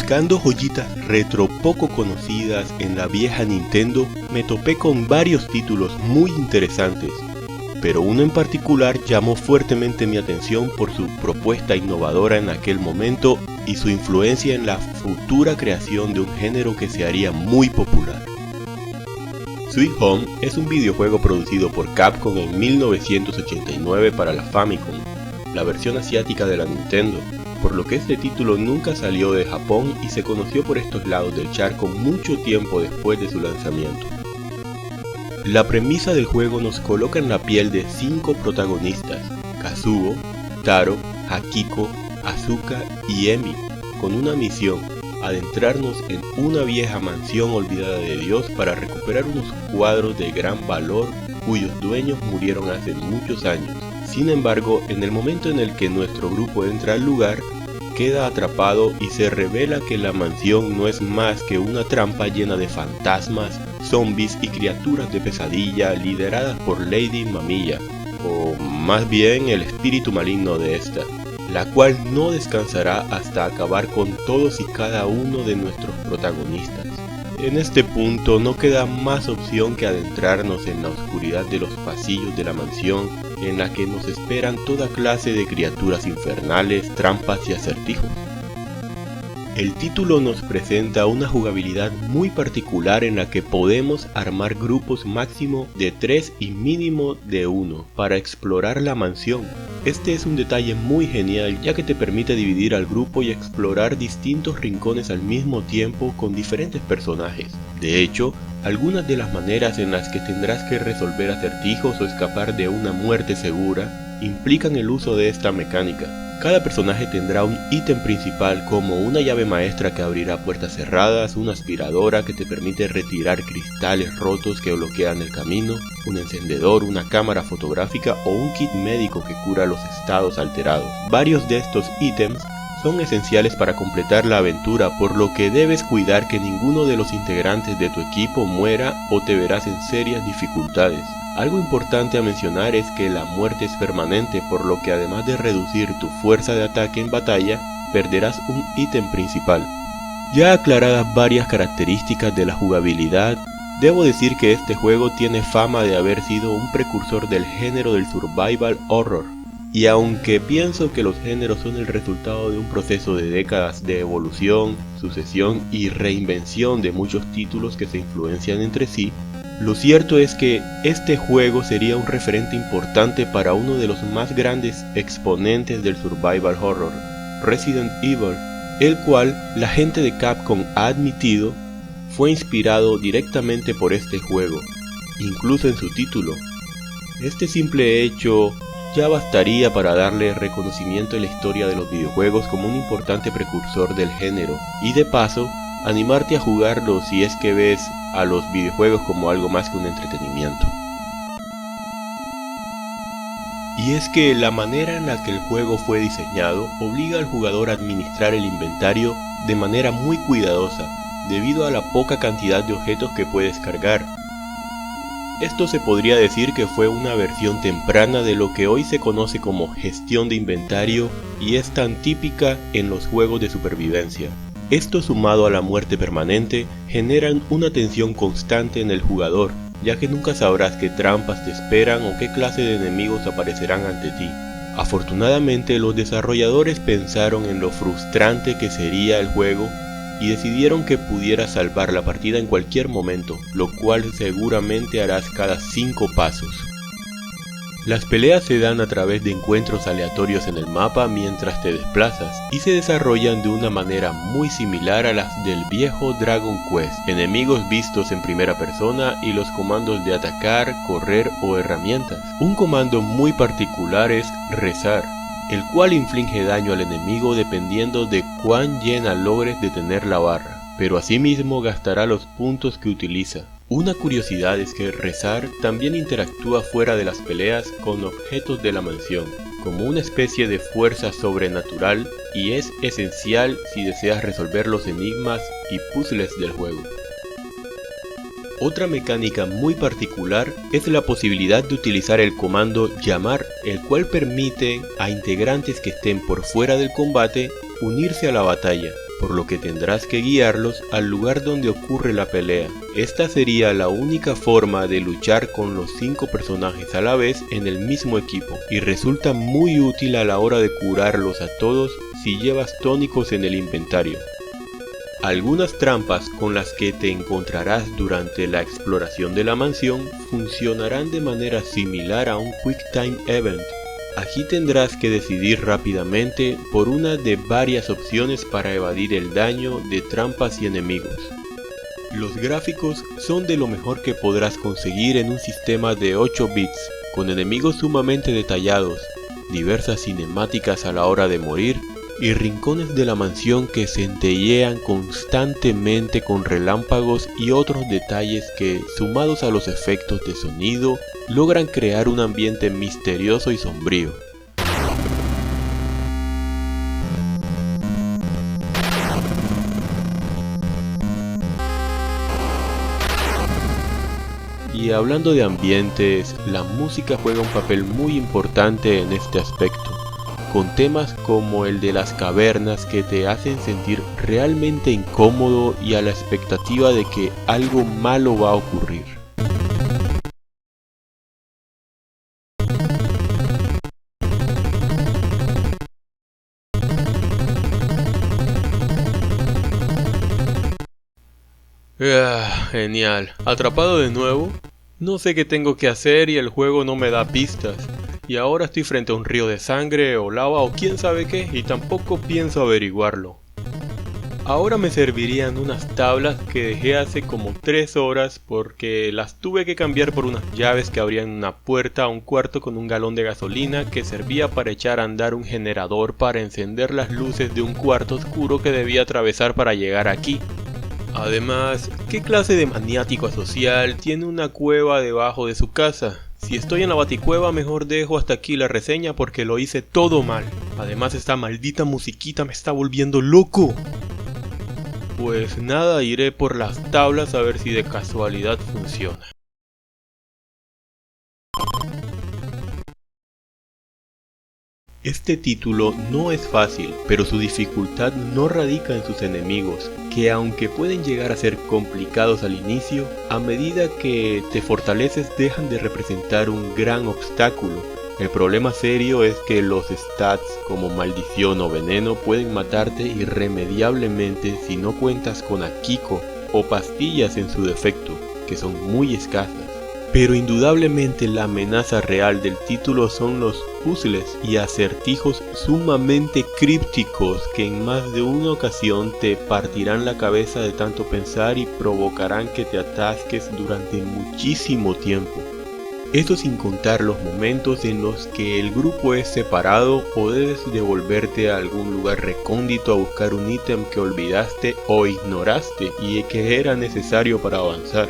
Buscando joyitas retro poco conocidas en la vieja Nintendo, me topé con varios títulos muy interesantes, pero uno en particular llamó fuertemente mi atención por su propuesta innovadora en aquel momento y su influencia en la futura creación de un género que se haría muy popular. Sweet Home es un videojuego producido por Capcom en 1989 para la Famicom, la versión asiática de la Nintendo, por lo que este título nunca salió de Japón y se conoció por estos lados del charco mucho tiempo después de su lanzamiento. La premisa del juego nos coloca en la piel de 5 protagonistas, Kazuo, Taro, Akiko, Asuka y Emi, con una misión: adentrarnos en una vieja mansión olvidada de Dios para recuperar unos cuadros de gran valor cuyos dueños murieron hace muchos años. Sin embargo, en el momento en el que nuestro grupo entra al lugar, queda atrapado y se revela que la mansión no es más que una trampa llena de fantasmas, zombies y criaturas de pesadilla lideradas por Lady Mamilla, o más bien el espíritu maligno de esta, la cual no descansará hasta acabar con todos y cada uno de nuestros protagonistas. En este punto no queda más opción que adentrarnos en la oscuridad de los pasillos de la mansión, en la que nos esperan toda clase de criaturas infernales, trampas y acertijos. El título nos presenta una jugabilidad muy particular en la que podemos armar grupos máximo de 3 y mínimo de 1 para explorar la mansión. Este es un detalle muy genial, ya que te permite dividir al grupo y explorar distintos rincones al mismo tiempo con diferentes personajes. De hecho, algunas de las maneras en las que tendrás que resolver acertijos o escapar de una muerte segura implican el uso de esta mecánica. Cada personaje tendrá un ítem principal, como una llave maestra que abrirá puertas cerradas, una aspiradora que te permite retirar cristales rotos que bloquean el camino, un encendedor, una cámara fotográfica o un kit médico que cura los estados alterados. Varios de estos ítems son esenciales para completar la aventura, por lo que debes cuidar que ninguno de los integrantes de tu equipo muera o te verás en serias dificultades. Algo importante a mencionar es que la muerte es permanente, por lo que además de reducir tu fuerza de ataque en batalla, perderás un ítem principal. Ya aclaradas varias características de la jugabilidad, debo decir que este juego tiene fama de haber sido un precursor del género del survival horror. Y aunque pienso que los géneros son el resultado de un proceso de décadas de evolución, sucesión y reinvención de muchos títulos que se influencian entre sí, lo cierto es que este juego sería un referente importante para uno de los más grandes exponentes del survival horror, Resident Evil, el cual la gente de Capcom ha admitido fue inspirado directamente por este juego, incluso en su título. Este simple hecho ya bastaría para darle reconocimiento en la historia de los videojuegos como un importante precursor del género, y de paso animarte a jugarlo si es que ves a los videojuegos como algo más que un entretenimiento. Y es que la manera en la que el juego fue diseñado obliga al jugador a administrar el inventario de manera muy cuidadosa, debido a la poca cantidad de objetos que puedes cargar. Esto se podría decir que fue una versión temprana de lo que hoy se conoce como gestión de inventario y es tan típica en los juegos de supervivencia. Esto, sumado a la muerte permanente, generan una tensión constante en el jugador, ya que nunca sabrás qué trampas te esperan o qué clase de enemigos aparecerán ante ti. Afortunadamente, los desarrolladores pensaron en lo frustrante que sería el juego y decidieron que pudieras salvar la partida en cualquier momento, lo cual seguramente harás cada 5 pasos. Las peleas se dan a través de encuentros aleatorios en el mapa mientras te desplazas, y se desarrollan de una manera muy similar a las del viejo Dragon Quest, enemigos vistos en primera persona y los comandos de atacar, correr o herramientas. Un comando muy particular es rezar, el cual inflige daño al enemigo dependiendo de cuán llena logres detener la barra, pero asimismo gastará los puntos que utiliza. Una curiosidad es que rezar también interactúa fuera de las peleas con objetos de la mansión, como una especie de fuerza sobrenatural, y es esencial si deseas resolver los enigmas y puzzles del juego. Otra mecánica muy particular es la posibilidad de utilizar el comando llamar, el cual permite a integrantes que estén por fuera del combate unirse a la batalla. por lo que tendrás que guiarlos al lugar donde ocurre la pelea. Esta sería la única forma de luchar con los 5 personajes a la vez en el mismo equipo, y resulta muy útil a la hora de curarlos a todos si llevas tónicos en el inventario. Algunas trampas con las que te encontrarás durante la exploración de la mansión funcionarán de manera similar a un Quick Time Event. Aquí tendrás que decidir rápidamente por una de varias opciones para evadir el daño de trampas y enemigos. Los gráficos son de lo mejor que podrás conseguir en un sistema de 8 bits, con enemigos sumamente detallados, diversas cinemáticas a la hora de morir, y rincones de la mansión que centellean constantemente con relámpagos y otros detalles que, sumados a los efectos de sonido, logran crear un ambiente misterioso y sombrío. Y hablando de ambientes, la música juega un papel muy importante en este aspecto, con temas como el de las cavernas que te hacen sentir realmente incómodo y a la expectativa de que algo malo va a ocurrir. Genial, ¿atrapado de nuevo? No sé qué tengo que hacer y el juego no me da pistas. Y ahora estoy frente a un río de sangre o lava o quién sabe qué, y tampoco pienso averiguarlo. Ahora me servirían unas tablas que dejé hace como 3 horas porque las tuve que cambiar por unas llaves que abrían una puerta a un cuarto con un galón de gasolina que servía para echar a andar un generador para encender las luces de un cuarto oscuro que debía atravesar para llegar aquí. Además, ¿qué clase de maniático asocial tiene una cueva debajo de su casa? Si estoy en la Baticueva, mejor dejo hasta aquí la reseña porque lo hice todo mal. Además, esta maldita musiquita me está volviendo loco. Pues nada, iré por las tablas a ver si de casualidad funciona. Este título no es fácil, pero su dificultad no radica en sus enemigos, que aunque pueden llegar a ser complicados al inicio, a medida que te fortaleces dejan de representar un gran obstáculo. El problema serio es que los stats como maldición o veneno pueden matarte irremediablemente si no cuentas con Akiko o pastillas en su defecto, que son muy escasas. Pero indudablemente la amenaza real del título son los puzzles y acertijos sumamente crípticos que en más de una ocasión te partirán la cabeza de tanto pensar y provocarán que te atasques durante muchísimo tiempo. Esto sin contar los momentos en los que el grupo es separado o debes devolverte a algún lugar recóndito a buscar un ítem que olvidaste o ignoraste y que era necesario para avanzar.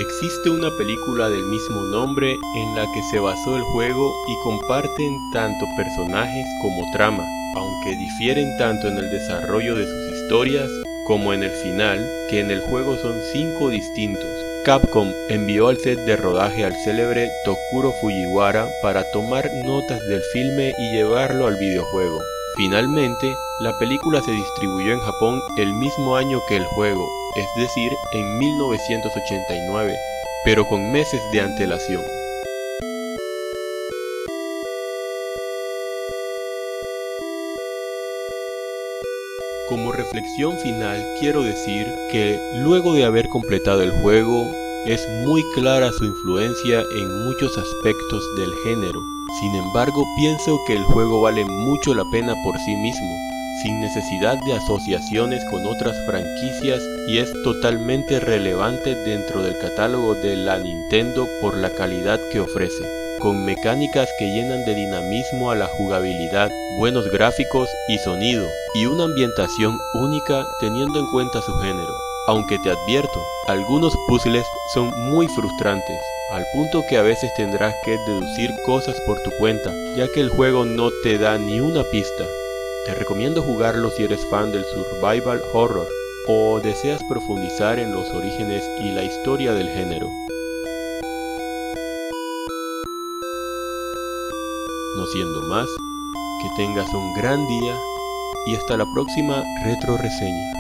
Existe una película del mismo nombre en la que se basó el juego y comparten tanto personajes como trama, aunque difieren tanto en el desarrollo de sus historias como en el final, que en el juego son 5 distintos. Capcom envió al set de rodaje al célebre Tokuro Fujiwara para tomar notas del filme y llevarlo al videojuego. Finalmente, la película se distribuyó en Japón el mismo año que el juego, es decir, en 1989, pero con meses de antelación. Como reflexión final quiero decir que luego de haber completado el juego, es muy clara su influencia en muchos aspectos del género. Sin embargo, pienso que el juego vale mucho la pena por sí mismo, sin necesidad de asociaciones con otras franquicias, y es totalmente relevante dentro del catálogo de la Nintendo por la calidad que ofrece, con mecánicas que llenan de dinamismo a la jugabilidad, buenos gráficos y sonido, y una ambientación única teniendo en cuenta su género. Aunque te advierto, algunos puzzles son muy frustrantes, al punto que a veces tendrás que deducir cosas por tu cuenta, ya que el juego no te da ni una pista. Te recomiendo jugarlo si eres fan del survival horror, o deseas profundizar en los orígenes y la historia del género. No siendo más, que tengas un gran día y hasta la próxima retro reseña.